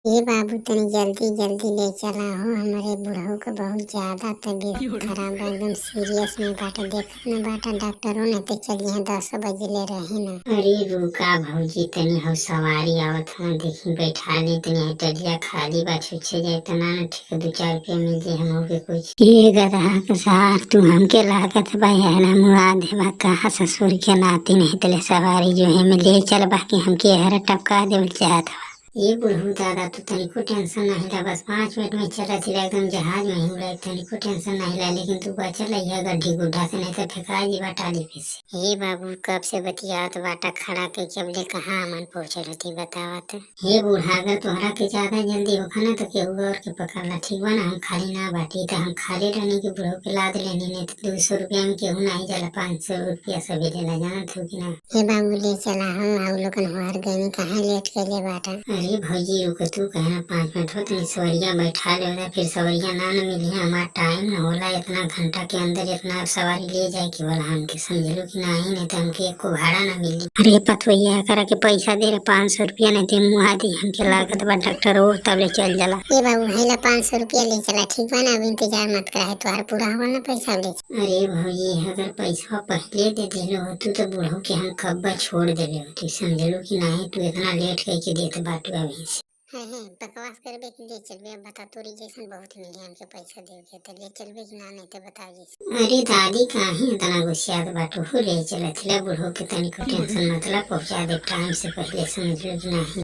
ये बाबू तनी जल्दी जल्दी ले चला हो, हमारे बुढ़ऊ का बहुत ज्यादा तबीयत खराब बा, एकदम सीरियस में बाटा। देखत न बाटा डॉक्टरों ने तो चलिए 10 बजे ले रहे न। अरे रुका भौजी, तनी हो सवारी आवत है, देखी बैठा ली तनी टलिया खाली बा, छुच्छे जाए तना न ठीक 2-4 रुपया मिल जाए हम के कुछ। ये गधा के साथ तू हमके लागत भाई है ना मुआ देवा, कहा ससुर के नाती नहीं तले सवारी जो है में ले चल बाकी हमके हर टपका देवल चाहत। ये बुढ़ऊ दादा तो तनिको टेंशन नहीं ला, बस 5 मिनट में चला चिला एकदम जहाज में ही उड़ा, तनिको टेंशन नहीं ला, लेकिन तू बचल है गड्ढी गुड्ढा से नहीं तो फेंका जी बाटाली पे से। हे बाबू कब से बतियात बाटा खड़ा के जबले कहाँ मन पहुँचल होती बतावत। हे बूढ़ा, अगर तोहरा के ज्यादा जल्दी होखा ना तो केहू और के पकड़ ला, ठीक बा ना। हम खाली ना बाटी तो हम खाली रहने के बुढ़ऊ के लाद लेनी, नहीं तो 200 रुपया में केहू नहीं जाला, 500 रुपया सभी लेला, जानत हो कि ना। हे बाबू ले चला हम आउ लोगन हार गए, कहाँ लेट के ले बाटा। अरे भौजी रुक, तू कहना 5 मिनट हो तनी सवरिया बैठा ले, फिर सवरिया ना न मिली, हमारा टाइम न होला इतना घंटा के अंदर इतना सवारी ले जाए के वाला हमके, समझ लो कि नहीं, नहीं तो हमके एको भाड़ा ना मिली। अरे पथवैया करा के पैसा दे रहे 500 रुपया, नहीं तो मुहा दी हमके लागत बा डॉक्टर हो तब ले चल जाला। ये बाबू हेला 500 रुपया ले चला, ठीक बा ना, अब इंतजार मत करा, तुम्हारा पूरा होगा ना पैसा ले। अरे भौजी अगर पैसा पहले दे दिलो होतू तो बुढ़ऊ के हम कब्बा छोड़ दिले होती, समझ लो कि नहीं, तू इतना लेट करके देते बाटू अभी से। बकवास करबे कि ले चलबे, अब बता तोरी जैसन बहुत मिले हमके पैसा देके, तो ले चलबे कि ना, नहीं तो बता जैसे। अरे दादी काहे इतना गुस्सियात बाटू हो, ले चलत ले बुढ़ऊ के तनिको टेंशन मतलब पहुंचा दे टाइम से पहले, समझ लो कि नहीं।